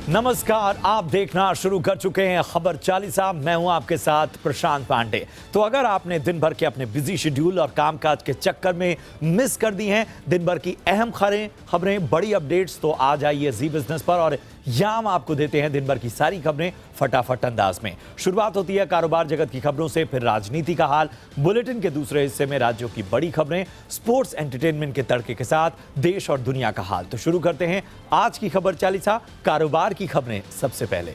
नमस्कार, आप देखना शुरू कर चुके हैं खबर चालीसा। मैं हूं आपके साथ प्रशांत पांडे। तो अगर आपने दिन भर के अपने बिजी शेड्यूल और कामकाज के चक्कर में मिस कर दी हैं दिन भर की अहम खबरें, बड़ी अपडेट्स, तो आ जाइए जी बिजनेस पर और यहां हम आपको देते हैं दिन भर की सारी खबरें फटाफट अंदाज में। शुरुआत होती है कारोबार जगत की खबरों से, फिर राजनीति का हाल, बुलेटिन के दूसरे हिस्से में राज्यों की बड़ी खबरें, स्पोर्ट्स एंटरटेनमेंट के तड़के के साथ देश और दुनिया का हाल। तो शुरू करते हैं आज की खबर चालीसा, कारोबार की खबरें सबसे पहले।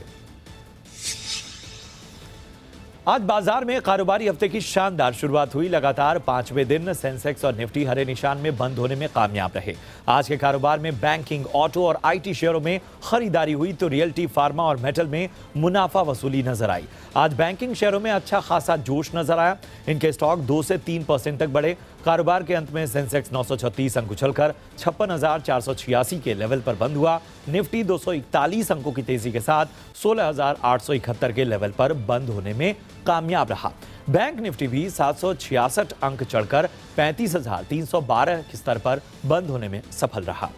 आज बाजार में कारोबारी हफ्ते की शानदार शुरुआत हुई। लगातार पांचवें दिन सेंसेक्स और निफ्टी हरे निशान में बंद होने में कामयाब रहे। आज के कारोबार में बैंकिंग, ऑटो और आईटी शेयरों में खरीदारी हुई तो रियल्टी, फार्मा और मेटल में मुनाफा वसूली नजर आई। आज बैंकिंग शेयरों में अच्छा खासा जोश नजर आया। इनके स्टॉक 2 से 3% तक बढ़े। कारोबार के अंत में सेंसेक्स 936 अंक उछलकर 56,486 के लेवल पर बंद हुआ। निफ्टी 241 अंकों की तेजी के साथ 16,871 के लेवल पर बंद होने में कामयाब रहा। बैंक निफ्टी भी 766 अंक चढ़कर 35,312 के स्तर पर बंद होने में सफल रहा।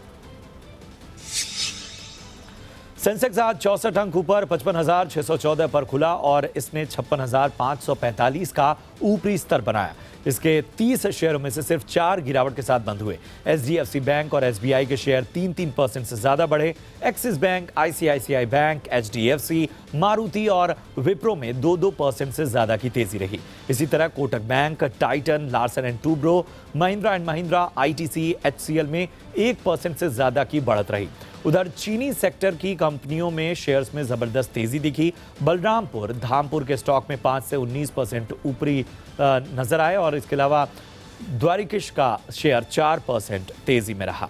सेंसेक्स आज 64 अंक ऊपर 55,614 पर खुला और इसने 56,545 का ऊपरी स्तर बनाया। इसके 30 शेयरों में से सिर्फ 4 गिरावट के साथ बंद हुए। एचडीएफसी बैंक और एसबीआई के शेयर 3-3% से ज्यादा बढ़े। Axis bank, ICICI bank, HDFC, Maruti और विप्रो में 2-2% से ज्यादा की तेजी रही। इसी तरह Kotak bank, Titan, Larsen and Toubro, Mahindra and Mahindra, ITC, HCL में 1% से ज्यादा की बढ़त रही। उधर चीनी सेक्टर की कंपनियों में शेयर्स में जबरदस्त तेजी दिखी। बलरामपुर, धामपुर के स्टॉक में 5 से 19% ऊपरी नजर आए और इसके अलावा द्वारिकिश का शेयर 4% तेजी में रहा।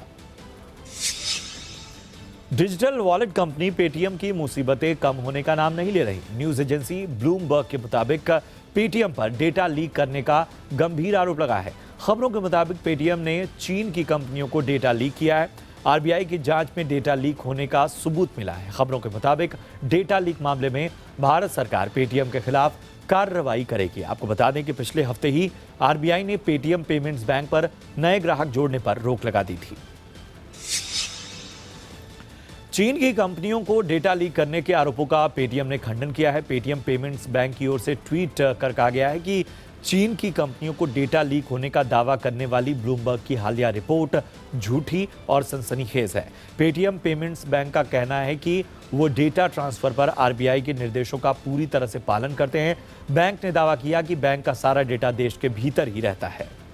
डिजिटल वॉलेट कंपनी पेटीएम की मुसीबतें कम होने का नाम नहीं ले रही। न्यूज एजेंसी ब्लूमबर्ग के मुताबिक पेटीएम पर डेटा लीक करने का गंभीर आरोप लगा है। खबरों के मुताबिक पेटीएम ने चीन की कंपनियों को डेटा लीक किया है। आरबीआई की जांच में डेटा लीक होने का सबूत मिला है। खबरों के मुताबिक डेटा लीक मामले में भारत सरकार पेटीएम के खिलाफ कार्रवाई करेगी। आपको बता दें कि पिछले हफ्ते ही आरबीआई ने पेटीएम पेमेंट्स बैंक पर नए ग्राहक जोड़ने पर रोक लगा दी थी। चीन की कंपनियों को डेटा लीक करने के आरोपों का पेटीएम ने खंडन किया है। पेटीएम पेमेंट्स बैंक की ओर से ट्वीट कर कहा गया है कि चीन की कंपनियों को डेटा लीक होने का दावा करने वाली ब्लूमबर्ग की हालिया रिपोर्ट झूठी और सनसनीखेज है। पेटीएम पेमेंट्स बैंक का कहना है कि वो डेटा ट्रांसफर पर आरबीआई के निर्देशों का पूरी तरह से पालन करते हैं। बैंक ने दावा किया कि बैंक का सारा डेटा देश के भीतर ही रहता है।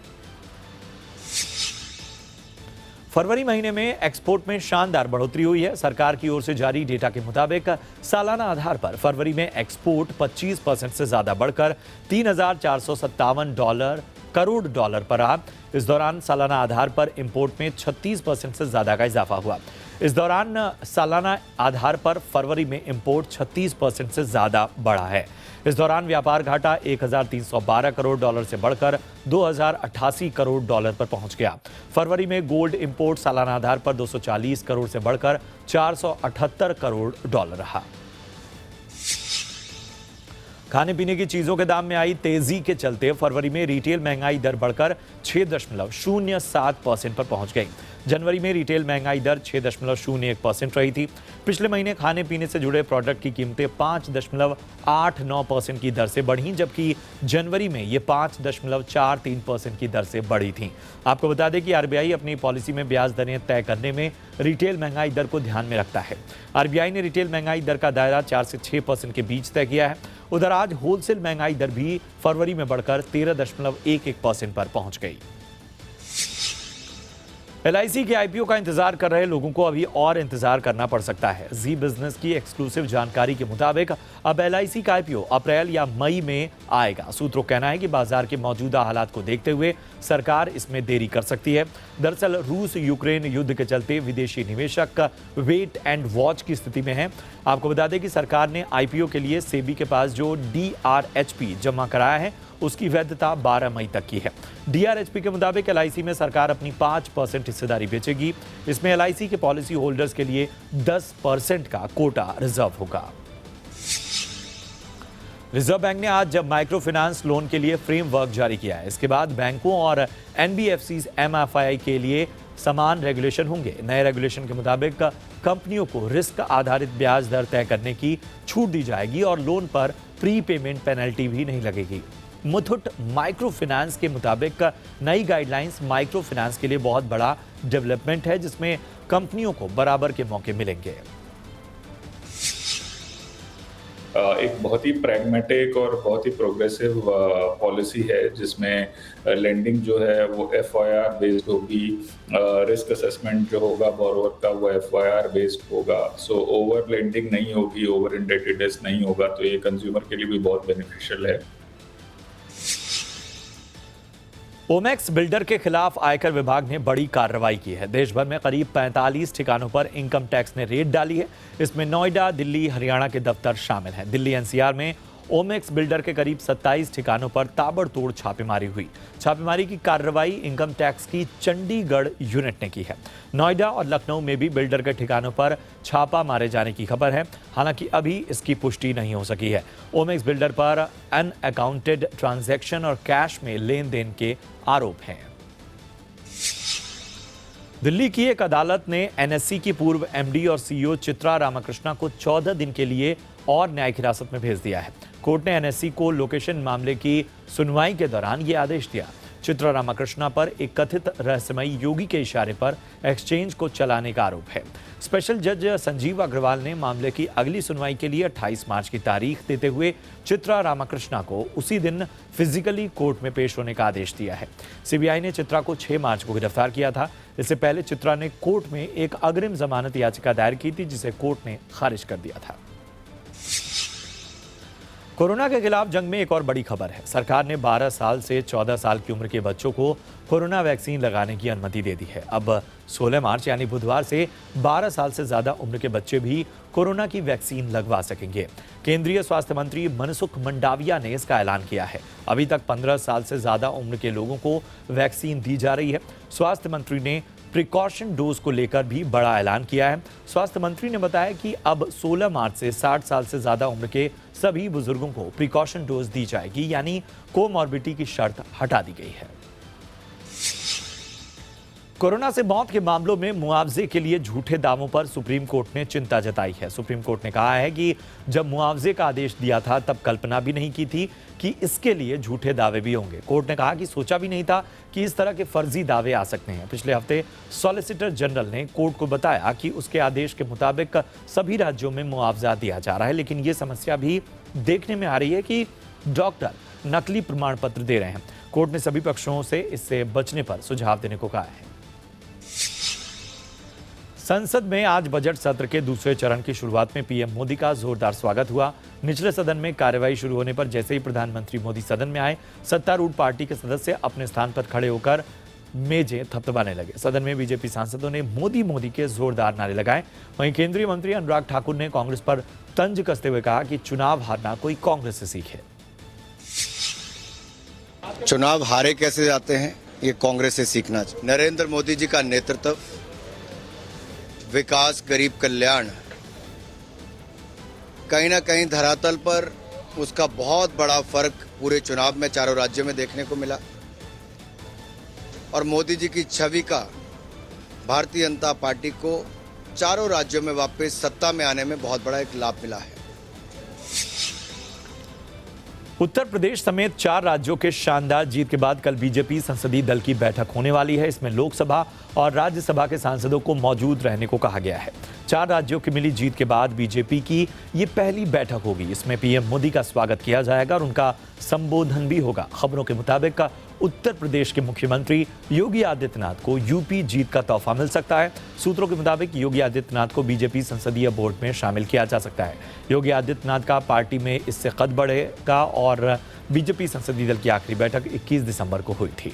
फरवरी महीने में एक्सपोर्ट में शानदार बढ़ोतरी हुई है। सरकार की ओर से जारी डेटा के मुताबिक सालाना आधार पर फरवरी में एक्सपोर्ट 25% से ज्यादा बढ़कर $3,457 करोड़ पर रहा। इस दौरान सालाना आधार पर इंपोर्ट में 36% से ज्यादा का इजाफा हुआ। इस दौरान सालाना आधार पर फरवरी में इंपोर्ट 36% से ज्यादा बढ़ा है। इस दौरान व्यापार घाटा $1,312 करोड़ से बढ़कर $2,088 करोड़ पर पहुंच गया। फरवरी में गोल्ड इंपोर्ट सालाना आधार पर 240 करोड़ से बढ़कर $478 करोड़ रहा। खाने पीने की चीजों के दाम में आई तेजी के चलते फरवरी में रिटेल महंगाई दर बढ़कर 6.07% पर पहुंच गई। जनवरी में रिटेल महंगाई दर 6.01% रही थी। पिछले महीने खाने पीने से जुड़े प्रोडक्ट की कीमतें 5.89% की दर से बढ़ी, जबकि जनवरी में ये 5.43% की दर से बढ़ी थी। आपको बता दें कि आरबीआई अपनी पॉलिसी में ब्याज दरें तय करने में रिटेल महंगाई दर को ध्यान में रखता है। आरबीआई ने रिटेल महंगाई दर का दायरा 4 से 6% के बीच तय किया है। उधर आज होलसेल महंगाई दर भी फरवरी में बढ़कर 13.11% पर पहुंच गई। एलआईसी के आईपीओ का इंतजार कर रहे लोगों को अभी और इंतजार करना पड़ सकता है। जी बिजनेस की एक्सक्लूसिव जानकारी के मुताबिक अब एलआईसी का आईपीओ अप्रैल या मई में आएगा। सूत्रों का कहना है कि बाजार के मौजूदा हालात को देखते हुए सरकार इसमें देरी कर सकती है। दरअसल रूस यूक्रेन युद्ध के चलते विदेशी निवेशक वेट एंड वॉच की स्थिति में हैं। आपको बता दें कि सरकार ने आईपीओ के लिए सेबी के पास जो डीआरएचपी जमा कराया है उसकी वैधता 12 मई तक की है। डीआरएचपी के मुताबिक एलआईसी में सरकार अपनी 5% हिस्सेदारी बेचेगी। इसमें एलआईसी के पॉलिसी होल्डर्स के लिए 10% का कोटा रिजर्व होगा। रिजर्व बैंक ने आज माइक्रो फाइनेंस लोन के लिए फ्रेमवर्क जारी किया है। इसके बाद बैंकों और एनबीएफसी एमएफआई के लिए समान रेगुलेशन होंगे। नए रेगुलेशन के मुताबिक कंपनियों को रिस्क आधारित ब्याज दर तय करने की छूट दी जाएगी और लोन पर प्री पेमेंट पेनल्टी भी नहीं लगेगी। मुथूट माइक्रो फाइनेंस के मुताबिक नई गाइडलाइंस माइक्रो फाइनेंस के लिए बहुत बड़ा डेवलपमेंट है, जिसमें कंपनियों को बराबर के मौके मिलेंगे। एक बहुत ही प्रैग्मेटिक और बहुत ही प्रोग्रेसिव पॉलिसी है, जिसमें लेंडिंग जो है वो एफआईआर बेस्ड होगी, रिस्क असेसमेंट जो होगा बोरोवर का वो एफआईआर बेस्ड होगा। सो ओवर लेंडिंग नहीं होगी, ओवर इंडेटेडनेस नहीं होगा, तो ये कंज्यूमर के लिए भी बहुत बेनिफिशियल है। ओमैक्स बिल्डर के खिलाफ आयकर विभाग ने बड़ी कार्रवाई की है। देश भर में करीब 45 ठिकानों पर इनकम टैक्स ने रेड डाली है। इसमें नोएडा, दिल्ली, हरियाणा के दफ्तर शामिल हैं। दिल्ली एनसीआर में ओमैक्स बिल्डर के करीब 27 ठिकानों पर ताबड़तोड़ छापेमारी हुई। छापेमारी की कार्रवाई इनकम टैक्स की चंडीगढ़ यूनिट ने की है। नोएडा और लखनऊ में भी बिल्डर के ठिकानों पर छापा मारे जाने की खबर है, हालांकि अभी इसकी पुष्टि नहीं हो सकी है। ओमैक्स बिल्डर पर अनअकाउंटेड ट्रांजैक्शन और कैश में लेन देन के आरोप हैं। दिल्ली की एक अदालत ने एनएससी की पूर्व एमडी और सीईओ चित्रा रामाकृष्णा को 14 दिन के लिए और न्यायिक हिरासत में भेज दिया है। कोर्ट ने एनएससी को लोकेशन मामले की सुनवाई के दौरान यह आदेश दिया। चित्रा रामाकृष्णा पर एक कथित रहस्यमयी योगी के इशारे पर एक्सचेंज को चलाने का आरोप है। स्पेशल जज संजीव अग्रवाल ने मामले की अगली सुनवाई के लिए 28 मार्च की तारीख देते हुए चित्रा रामाकृष्णा को उसी दिन फिजिकली कोर्ट में पेश होने का आदेश दिया है। सीबीआई ने चित्रा को 6 मार्च को गिरफ्तार किया था। इससे पहले चित्रा ने कोर्ट में एक अग्रिम जमानत याचिका दायर की थी, जिसे कोर्ट ने खारिज कर दिया था। कोरोना के खिलाफ जंग में एक और बड़ी खबर है। सरकार ने 12 साल से 14 साल की उम्र के बच्चों को कोरोना वैक्सीन लगाने की अनुमति दे दी है। अब 16 मार्च यानी बुधवार से 12 साल से ज्यादा उम्र के बच्चे भी कोरोना की वैक्सीन लगवा सकेंगे। केंद्रीय स्वास्थ्य मंत्री मनसुख मंडाविया ने इसका ऐलान किया है। अभी तक 15 साल से ज्यादा उम्र के लोगों को वैक्सीन दी जा रही है। स्वास्थ्य मंत्री ने प्रिकॉशन डोज को लेकर भी बड़ा ऐलान किया है। स्वास्थ्य मंत्री ने बताया कि अब 16 मार्च से 60 साल से ज्यादा उम्र के सभी बुजुर्गों को प्रिकॉशन डोज दी जाएगी, यानी कोमॉर्बिडिटी की शर्त हटा दी गई है। कोरोना से मौत के मामलों में मुआवजे के लिए झूठे दावों पर सुप्रीम कोर्ट ने चिंता जताई है। सुप्रीम कोर्ट ने कहा है कि जब मुआवजे का आदेश दिया था तब कल्पना भी नहीं की थी कि इसके लिए झूठे दावे भी होंगे। कोर्ट ने कहा कि सोचा भी नहीं था कि इस तरह के फर्जी दावे आ सकते हैं। पिछले हफ्ते सॉलिसिटर जनरल ने कोर्ट को बताया कि उसके आदेश के मुताबिक सभी राज्यों में मुआवजा दिया जा रहा है, लेकिन ये समस्या भी देखने में आ रही है कि डॉक्टर नकली प्रमाण पत्र दे रहे हैं। कोर्ट ने सभी पक्षों से इससे बचने पर सुझाव देने को कहा है। संसद में आज बजट सत्र के दूसरे चरण की शुरुआत में पीएम मोदी का जोरदार स्वागत हुआ। निचले सदन में कार्यवाही शुरू होने पर जैसे ही प्रधानमंत्री मोदी सदन में आए, सत्तारूढ़ पार्टी के सदस्य अपने स्थान पर खड़े होकर मेजें थपथपाने लगे। सदन में बीजेपी सांसदों ने मोदी मोदी के जोरदार नारे लगाए। वहीं केंद्रीय मंत्री अनुराग ठाकुर ने कांग्रेस पर तंज कसते हुए कहा कि चुनाव हारना कोई कांग्रेस से सीखे। चुनाव हारे कैसे जाते हैं, ये कांग्रेस से सीखना चाहिए। नरेंद्र मोदी जी का नेतृत्व, विकास, गरीब कल्याण, कहीं ना कहीं धरातल पर उसका बहुत बड़ा फर्क पूरे चुनाव में चारों राज्यों में देखने को मिला। और मोदी जी की छवि का भारतीय जनता पार्टी को चारों राज्यों में वापस सत्ता में आने में बहुत बड़ा एक लाभ मिला है। उत्तर प्रदेश समेत 4 राज्यों के शानदार जीत के बाद कल बीजेपी संसदीय दल की बैठक होने वाली है। इसमें लोकसभा और राज्यसभा के सांसदों को मौजूद रहने को कहा गया है। 4 राज्यों की मिली जीत के बाद बीजेपी की ये पहली बैठक होगी। इसमें पीएम मोदी का स्वागत किया जाएगा और उनका संबोधन भी होगा। खबरों के मुताबिक उत्तर प्रदेश के मुख्यमंत्री योगी आदित्यनाथ को यूपी जीत का तोहफा मिल सकता है। सूत्रों के मुताबिक योगी आदित्यनाथ को बीजेपी संसदीय बोर्ड में शामिल किया जा सकता है। योगी आदित्यनाथ का पार्टी में इससे कद बढ़ेगा और बीजेपी संसदीय दल की आखिरी बैठक 21 दिसंबर को हुई थी।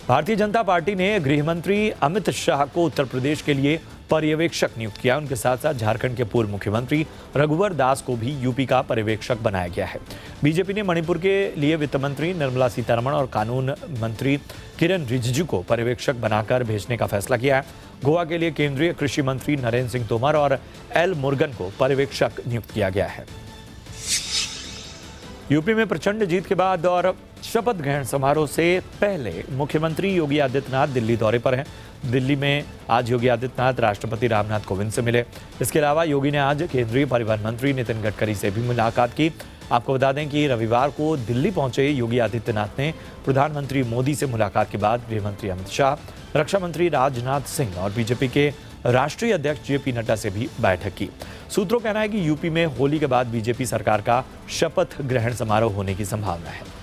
भारतीय जनता पार्टी ने गृह मंत्री अमित शाह को उत्तर प्रदेश के लिए पर्यवेक्षक नियुक्त किया। उनके साथ साथ झारखंड के पूर्व मुख्यमंत्री रघुवर दास को भी यूपी का पर्यवेक्षक बनाया गया है। बीजेपी ने मणिपुर के लिए वित्त मंत्री निर्मला सीतारमण और कानून मंत्री किरण रिजिजू को पर्यवेक्षक बनाकर भेजने का फैसला किया है। गोवा के लिए केंद्रीय कृषि मंत्री नरेंद्र सिंह तोमर और एल मुरुगन को पर्यवेक्षक नियुक्त किया गया है। यूपी में प्रचंड जीत के बाद और शपथ ग्रहण समारोह से पहले मुख्यमंत्री योगी आदित्यनाथ दिल्ली दौरे पर हैं। दिल्ली में आज योगी आदित्यनाथ राष्ट्रपति रामनाथ कोविंद से मिले। इसके अलावा योगी ने आज केंद्रीय परिवहन मंत्री नितिन गडकरी से भी मुलाकात की। आपको बता दें कि रविवार को दिल्ली पहुंचे योगी आदित्यनाथ ने प्रधानमंत्री मोदी से मुलाकात के बाद गृह मंत्री अमित शाह, रक्षा मंत्री राजनाथ सिंह और बीजेपी के राष्ट्रीय अध्यक्ष जेपी नड्डा से भी बैठक की। सूत्रों का कहना है कि यूपी में होली के बाद बीजेपी सरकार का शपथ ग्रहण समारोह होने की संभावना है।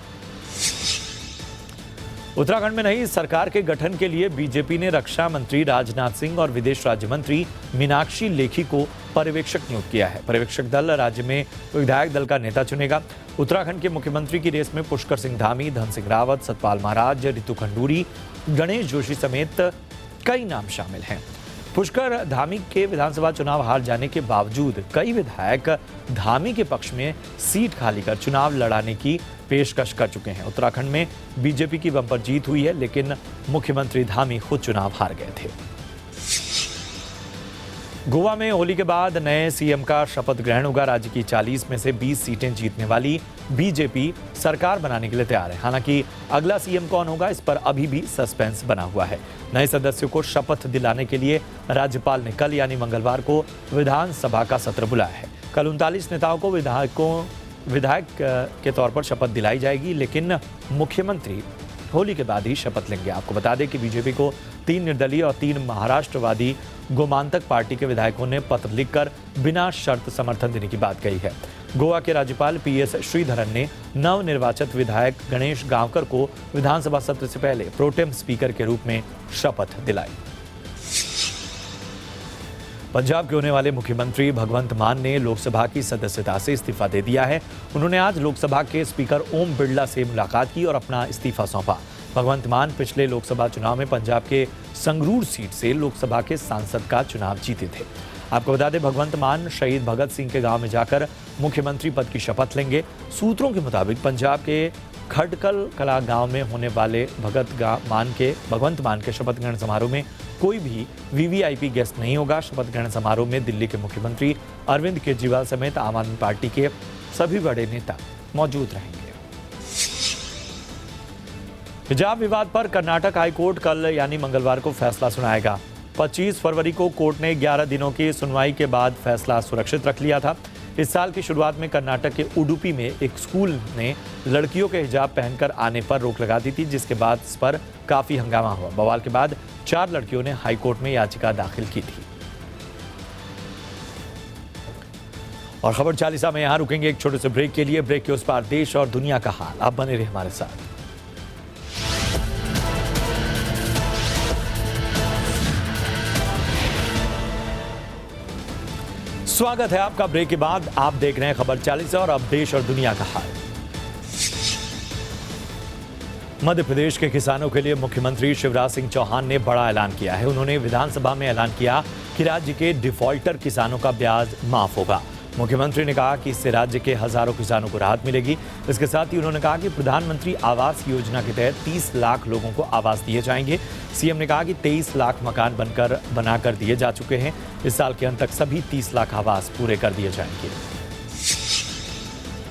उत्तराखंड में नई सरकार के गठन के लिए बीजेपी ने रक्षा मंत्री राजनाथ सिंह और विदेश राज्य मंत्री मीनाक्षी लेखी को पर्यवेक्षक नियुक्त किया है। पर्यवेक्षक दल राज्य में विधायक दल का नेता चुनेगा। उत्तराखंड के मुख्यमंत्री की रेस में पुष्कर सिंह धामी, धन सिंह रावत, सतपाल महाराज, रितु खंडूरी, गणेश जोशी समेत कई नाम शामिल हैं। पुष्कर धामी के विधानसभा चुनाव हार जाने के बावजूद कई विधायक धामी के पक्ष में सीट खाली कर चुनाव लड़ाने की पेशकश कर चुके हैं। उत्तराखंड में बीजेपी की बंपर जीत हुई है, लेकिन मुख्यमंत्री धामी खुद चुनाव हार गए थे। गोवा में होली के बाद नए सीएम का शपथ ग्रहण होगा। राज्य की 40 में से 20 सीटें जीतने वाली बीजेपी सरकार बनाने के लिए तैयार है। हालांकि अगला सीएम कौन होगा, इस पर अभी भी सस्पेंस बना हुआ है। नए सदस्यों को शपथ दिलाने के लिए राज्यपाल ने कल यानी मंगलवार को विधानसभा का सत्र बुलाया है। कल 39 नेताओं को विधायक के तौर पर शपथ दिलाई जाएगी, लेकिन मुख्यमंत्री होली के बाद ही शपथ लेंगे। आपको बता दें कि बीजेपी को 3 निर्दलीय और 3 महाराष्ट्रवादी गोमांतक पार्टी के विधायकों ने पत्र लिखकर बिना शर्त समर्थन देने की बात कही है। गोवा के राज्यपाल पीएस श्रीधरन ने नवनिर्वाचित विधायक गणेश गांवकर को विधानसभा सत्र से पहले प्रोटेम स्पीकर के रूप में शपथ दिलाई। पंजाब के होने वाले मुख्यमंत्री भगवंत मान ने लोकसभा की सदस्यता से इस्तीफा दे दिया है। उन्होंने आज लोकसभा के स्पीकर ओम बिरला से मुलाकात की और अपना इस्तीफा सौंपा। भगवंत मान पिछले लोकसभा चुनाव में पंजाब के संगरूर सीट से लोकसभा के सांसद का चुनाव जीते थे। आपको बता दें, भगवंत मान शहीद भगत सिंह के गांव में जाकर मुख्यमंत्री पद की शपथ लेंगे। सूत्रों के मुताबिक पंजाब के खडकल कला गांव में होने वाले भगवंत मान के शपथ ग्रहण समारोह में कोई भी वीवीआईपी गेस्ट नहीं होगा। शपथ ग्रहण समारोह में दिल्ली के मुख्यमंत्री अरविंद केजरीवाल समेत आम आदमी पार्टी के सभी बड़े नेता मौजूद रहेंगे। हिजाब विवाद पर कर्नाटक हाईकोर्ट कल यानी मंगलवार को फैसला सुनाएगा। 25 फरवरी को कोर्ट ने 11 दिनों की सुनवाई के बाद फैसला सुरक्षित रख लिया था। इस साल की शुरुआत में कर्नाटक के उडुपी में एक स्कूल ने लड़कियों के हिजाब पहनकर आने पर रोक लगा दी थी, जिसके बाद इस पर काफी हंगामा हुआ। बवाल के बाद 4 लड़कियों ने हाईकोर्ट में याचिका दाखिल की थी। और खबर चालीसा में यहां रुकेंगे एक छोटे से ब्रेक के लिए। ब्रेक के उस पार देश और दुनिया का हाल। आप बने रहे हमारे साथ। स्वागत है आपका ब्रेक के बाद। आप देख रहे हैं खबर 40 और अब देश और दुनिया का हाल। मध्य प्रदेश के किसानों के लिए मुख्यमंत्री शिवराज सिंह चौहान ने बड़ा ऐलान किया है। उन्होंने विधानसभा में ऐलान किया कि राज्य के डिफॉल्टर किसानों का ब्याज माफ होगा। मुख्यमंत्री ने कहा कि इससे राज्य के हजारों किसानों को राहत मिलेगी। इसके साथ ही उन्होंने कहा कि प्रधानमंत्री आवास योजना के तहत 30 लाख लोगों को आवास दिए जाएंगे। सीएम ने कहा कि 23 लाख मकान बनाकर दिए जा चुके हैं। इस साल के अंत तक सभी 30 लाख आवास पूरे कर दिए जाएंगे।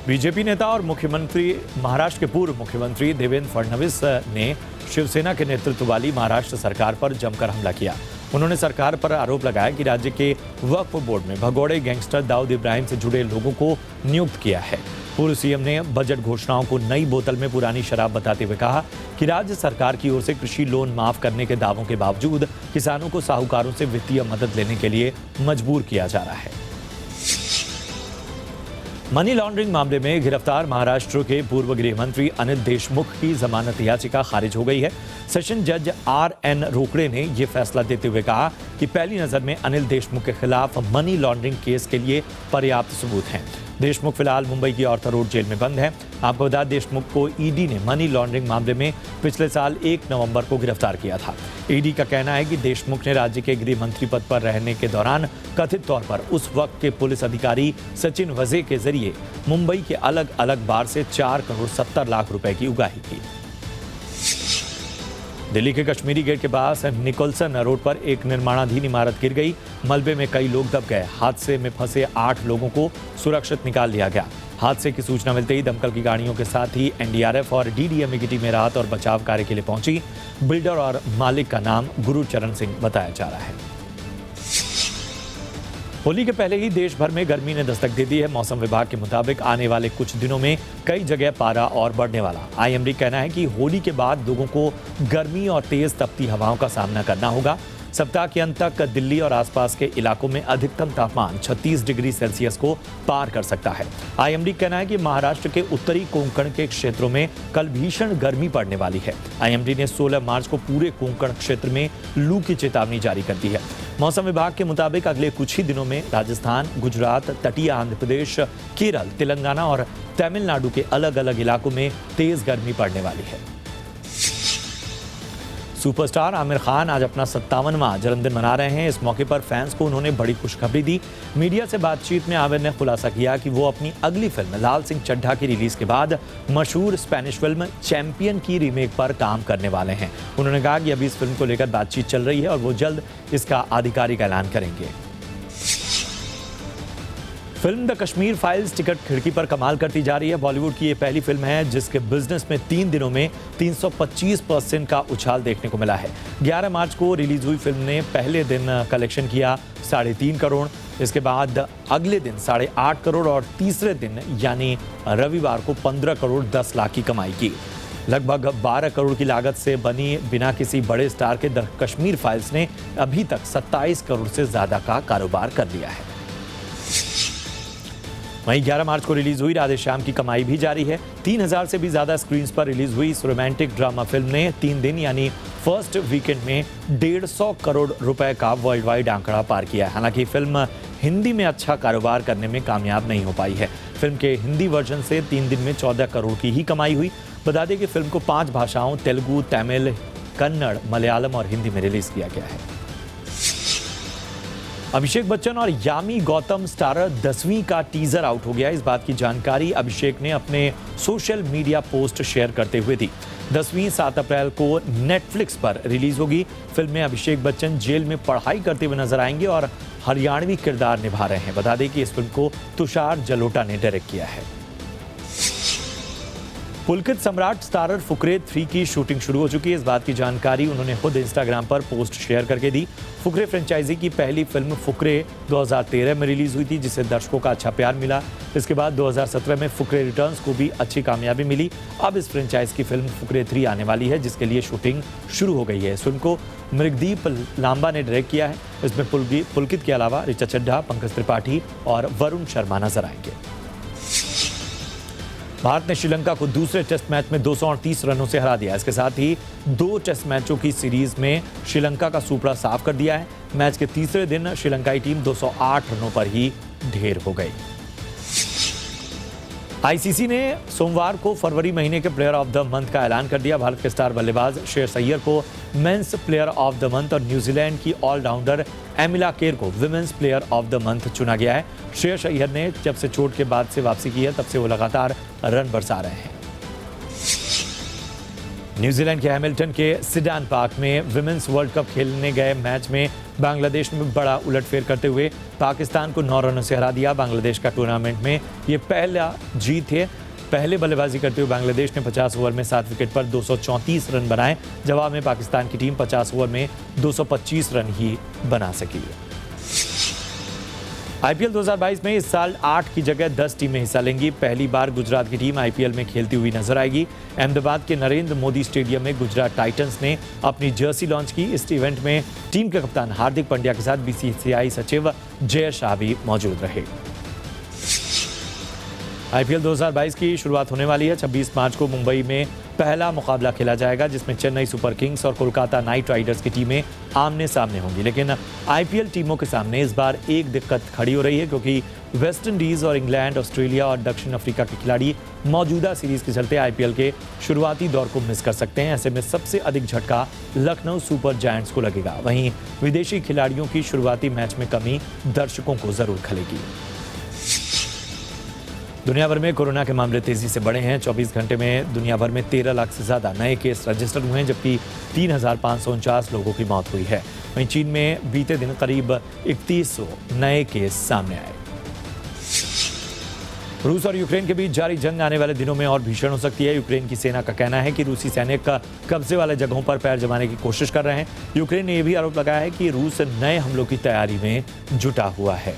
बीजेपी नेता और महाराष्ट्र के पूर्व मुख्यमंत्री देवेंद्र फडणवीस ने शिवसेना के नेतृत्व वाली महाराष्ट्र सरकार पर जमकर हमला किया। उन्होंने सरकार पर आरोप लगाया कि राज्य के वक्फ बोर्ड में भगोड़े गैंगस्टर दाऊद इब्राहिम से जुड़े लोगों को नियुक्त किया है। पूर्व सीएम ने बजट घोषणाओं को नई बोतल में पुरानी शराब बताते हुए कहा कि राज्य सरकार की ओर से कृषि लोन माफ करने के दावों के बावजूद किसानों को साहूकारों से वित्तीय मदद लेने के लिए मजबूर किया जा रहा है। मनी लॉन्ड्रिंग मामले में गिरफ्तार महाराष्ट्र के पूर्व गृह मंत्री अनिल देशमुख की जमानत याचिका खारिज हो गई है। सेशन जज आर.एन. रोकड़े ने यह फैसला देते हुए कहा कि पहली नजर में अनिल देशमुख के खिलाफ मनी लॉन्ड्रिंग केस के लिए पर्याप्त सबूत हैं। देशमुख फिलहाल मुंबई की ऑर्थर रोड जेल में बंद है। आपको बता, देशमुख को ईडी ने मनी लॉन्ड्रिंग मामले में पिछले साल 1 नवंबर को गिरफ्तार किया था। ईडी का कहना है कि देशमुख ने राज्य के गृह मंत्री पद पर रहने के दौरान कथित तौर पर उस वक्त के पुलिस अधिकारी सचिन वजे के जरिए मुंबई के अलग अलग बार से 4 करोड़ 70 लाख रुपए की उगाही की। दिल्ली के कश्मीरी गेट के पास निकोलसन रोड पर एक निर्माणाधीन इमारत गिर गई। मलबे में कई लोग दब गए। हादसे में फंसे 8 लोगों को सुरक्षित निकाल लिया गया। हादसे की सूचना मिलते ही दमकल की गाड़ियों के साथ ही एनडीआरएफ और डीडीएमए की टीमें राहत और बचाव कार्य के लिए पहुंची। बिल्डर और मालिक का नाम गुरुचरण सिंह बताया जा रहा है। होली के पहले ही देश भर में गर्मी ने दस्तक दे दी है। मौसम विभाग के मुताबिक आने वाले कुछ दिनों में कई जगह पारा और बढ़ने वाला। आईएमडी कहना है कि होली के बाद लोगों को गर्मी और तेज तपती हवाओं का सामना करना होगा। सप्ताह के अंत तक दिल्ली और आसपास के इलाकों में अधिकतम तापमान 36 डिग्री सेल्सियस को पार कर सकता है। आईएमडी कहना है कि महाराष्ट्र के उत्तरी कोंकण के क्षेत्रों में कल भीषण गर्मी पड़ने वाली है। आईएमडी ने 16 मार्च को पूरे कोंकण क्षेत्र में लू की चेतावनी जारी कर दी है। मौसम विभाग के मुताबिक अगले कुछ ही दिनों में राजस्थान, गुजरात, तटीय आंध्र प्रदेश, केरल, तेलंगाना और तमिलनाडु के अलग अलग इलाकों में तेज गर्मी पड़ने वाली है। सुपरस्टार आमिर खान आज अपना 57वां जन्मदिन मना रहे हैं। इस मौके पर फैंस को उन्होंने बड़ी खुशखबरी दी। मीडिया से बातचीत में आमिर ने खुलासा किया कि वो अपनी अगली फिल्म लाल सिंह चड्ढा की रिलीज के बाद मशहूर स्पेनिश फिल्म चैंपियन की रीमेक पर काम करने वाले हैं। उन्होंने कहा कि अभी इस फिल्म को लेकर बातचीत चल रही है और वो जल्द इसका आधिकारिक ऐलान करेंगे। Film the Kashmir files ticket खिड़की पर कमाल करती जा रही है। बॉलीवुड की ये पहली फिल्म है जिसके बिजनेस में 3 दिनों में 325% का उछाल देखने को मिला है। 11 मार्च को रिलीज हुई फिल्म ने पहले दिन कलेक्शन किया 3.5 करोड़। इसके बाद अगले दिन 8.5 करोड़ और तीसरे दिन यानी रविवार को 15 करोड़ 10 लाख की कमाई की। लगभग 12 करोड़ की लागत से बनी बिना किसी बड़े स्टार के द कश्मीर फाइल्स ने अभी तक 27 करोड़ से ज्यादा का कारोबार कर लिया है। वहीं 11 मार्च को रिलीज हुई राधे श्याम की कमाई भी जारी है। 3000 से भी ज्यादा स्क्रीन्स पर रिलीज हुई इस रोमांटिक ड्रामा फिल्म ने 3 दिन यानी फर्स्ट वीकेंड में 150 करोड़ रुपए का वर्ल्ड वाइड आंकड़ा पार किया है। हालांकि फिल्म हिंदी में अच्छा कारोबार करने में कामयाब नहीं हो पाई है। फिल्म के हिंदी वर्जन से 3 दिन में 14 करोड़ की ही कमाई हुई। बता दें कि फिल्म को 5 भाषाओं तेलुगु, तमिल, कन्नड़, मलयालम और हिंदी में रिलीज किया गया है। अभिषेक बच्चन और यामी गौतम स्टारर 10वीं का टीजर आउट हो गया। इस बात की जानकारी अभिषेक ने अपने सोशल मीडिया पोस्ट शेयर करते हुए दी। 10वीं 7 अप्रैल को नेटफ्लिक्स पर रिलीज होगी। फिल्म में अभिषेक बच्चन जेल में पढ़ाई करते हुए नजर आएंगे और हरियाणवी किरदार निभा रहे हैं। बता दें कि इस फिल्म को तुषार जलोटा ने डायरेक्ट किया है। पुलकित सम्राट स्टारर फुकरे 3 की शूटिंग शुरू हो चुकी है। इस बात की जानकारी उन्होंने खुद इंस्टाग्राम पर पोस्ट शेयर करके दी। फुकरे फ्रेंचाइजी की पहली फिल्म फुकरे 2013 में रिलीज हुई थी जिसे दर्शकों का अच्छा प्यार मिला। इसके बाद 2017 में फुकरे रिटर्न्स को भी अच्छी कामयाबी मिली। अब इस फ्रेंचाइज की फिल्म फुकरे 3 आने वाली है जिसके लिए शूटिंग शुरू हो गई है। इस फिल्म को मृगदीप लांबा ने डायरेक्ट किया है। इसमें पुलकित के अलावा ऋचा चड्ढा, पंकज त्रिपाठी और वरुण शर्मा नजर आएंगे। भारत ने श्रीलंका को दूसरे टेस्ट मैच में 238 रनों से हरा दिया। इसके साथ ही 2 टेस्ट मैचों की सीरीज में श्रीलंका का सूपड़ा साफ कर दिया है। मैच के तीसरे दिन श्रीलंकाई टीम 208 रनों पर ही ढेर हो गई। आईसीसी ने सोमवार को फरवरी महीने के प्लेयर ऑफ द मंथ का ऐलान कर दिया। भारत के स्टार बल्लेबाज श्रेयस अय्यर को men's player of the month और न्यूजीलैंड की ऑलराउंडर एमिला केर को women's player of the month चुना गया है। श्रेयस अय्यर ने जब से चोट के बाद से वापसी की है तब से वो लगातार रन बरसा रहे हैं। न्यूजीलैंड के हैमिल्टन के सिडान पार्क में विमेंस वर्ल्ड कप खेलने गए मैच में बांग्लादेश में बड़ा उलटफेर करते हुए पाकिस्तान को 9 रनों से हरा दिया। बांग्लादेश का टूर्नामेंट में ये पहला जीत है। पहले बल्लेबाजी करते हुए बांग्लादेश ने 50 ओवर में 7 विकेट पर 234 रन बनाए। जवाब में पाकिस्तान की टीम 50 ओवर में 225 रन ही बना सकी। आईपीएल 2022 में इस साल 8 की जगह 10 टीमें हिस्सा लेंगी। पहली बार गुजरात की टीम आईपीएल में खेलती हुई नजर आएगी। अहमदाबाद के नरेंद्र मोदी स्टेडियम में गुजरात टाइटंस ने अपनी जर्सी लॉन्च की। इस इवेंट में टीम के कप्तान हार्दिक पांड्या के साथ बीसीसीआई सचिव जय शाह भी मौजूद रहे। आईपीएल 2022 की शुरुआत होने वाली है। 26 मार्च को मुंबई में पहला मुकाबला खेला जाएगा जिसमें चेन्नई सुपर किंग्स और कोलकाता नाइट राइडर्स की टीमें आमने सामने होंगी। लेकिन आईपीएल टीमों के सामने इस बार एक दिक्कत खड़ी हो रही है क्योंकि वेस्ट इंडीज और इंग्लैंड, ऑस्ट्रेलिया और दक्षिण अफ्रीका के खिलाड़ी मौजूदा सीरीज के चलते आईपीएल के शुरुआती दौर को मिस कर सकते हैं। ऐसे में सबसे अधिक झटका लखनऊ सुपर जायंट्स को लगेगा। वहीं विदेशी खिलाड़ियों की शुरुआती मैच में कमी दर्शकों को जरूर खलेगी। दुनिया भर में कोरोना के मामले तेजी से बढ़े हैं। 24 घंटे में दुनिया भर में 13 लाख से ज्यादा नए केस रजिस्टर हुए हैं जबकि 3,549 लोगों की मौत हुई है। वहीं चीन में बीते दिन करीब 3100 नए केस सामने आए। रूस और यूक्रेन के बीच जारी जंग आने वाले दिनों में और भीषण हो सकती है। यूक्रेन की सेना का कहना है कि रूसी सैनिक कब्जे वाले जगहों पर पैर जमाने की कोशिश कर रहे हैं। यूक्रेन ने यह भी आरोप लगाया है कि रूस नए हमलों की तैयारी में जुटा हुआ है।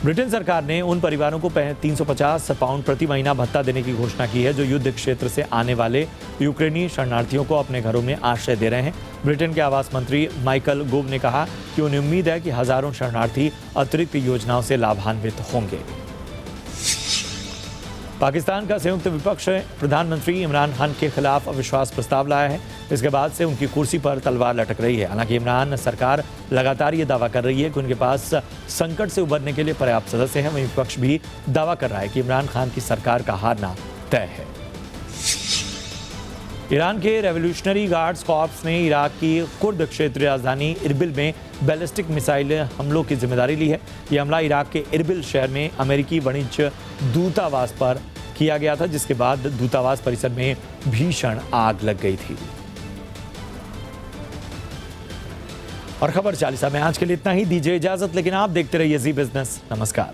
ब्रिटेन सरकार ने उन परिवारों को 350 पाउंड प्रति महीना भत्ता देने की घोषणा की है जो युद्ध क्षेत्र से आने वाले यूक्रेनी शरणार्थियों को अपने घरों में आश्रय दे रहे हैं। ब्रिटेन के आवास मंत्री माइकल गोव ने कहा कि उन्हें उम्मीद है कि हजारों शरणार्थी अतिरिक्त योजनाओं से लाभान्वित होंगे। पाकिस्तान का संयुक्त विपक्ष प्रधानमंत्री इमरान खान के खिलाफ अविश्वास प्रस्ताव लाया है। इसके बाद से उनकी कुर्सी पर तलवार लटक रही है। हालांकि इमरान सरकार लगातार ये दावा कर रही है कि उनके पास संकट से उबरने के लिए पर्याप्त सदस्य हैं। वहीं विपक्ष भी दावा कर रहा है कि इमरान खान की सरकार का हारना तय है। ईरान के रेवोल्यूशनरी गार्ड्स कॉर्प्स ने इराक की कुर्द क्षेत्रीय राजधानी इरबिल में बैलिस्टिक मिसाइल हमलों की जिम्मेदारी ली है। यह हमला इराक के इरबिल शहर में अमेरिकी वाणिज्य दूतावास पर किया गया था, जिसके बाद दूतावास परिसर में भीषण आग लग गई थी। और खबर चालीसा में आज के लिए इतना ही। दीजिए इजाजत, लेकिन आप देखते रहिए जी बिजनेस। नमस्कार।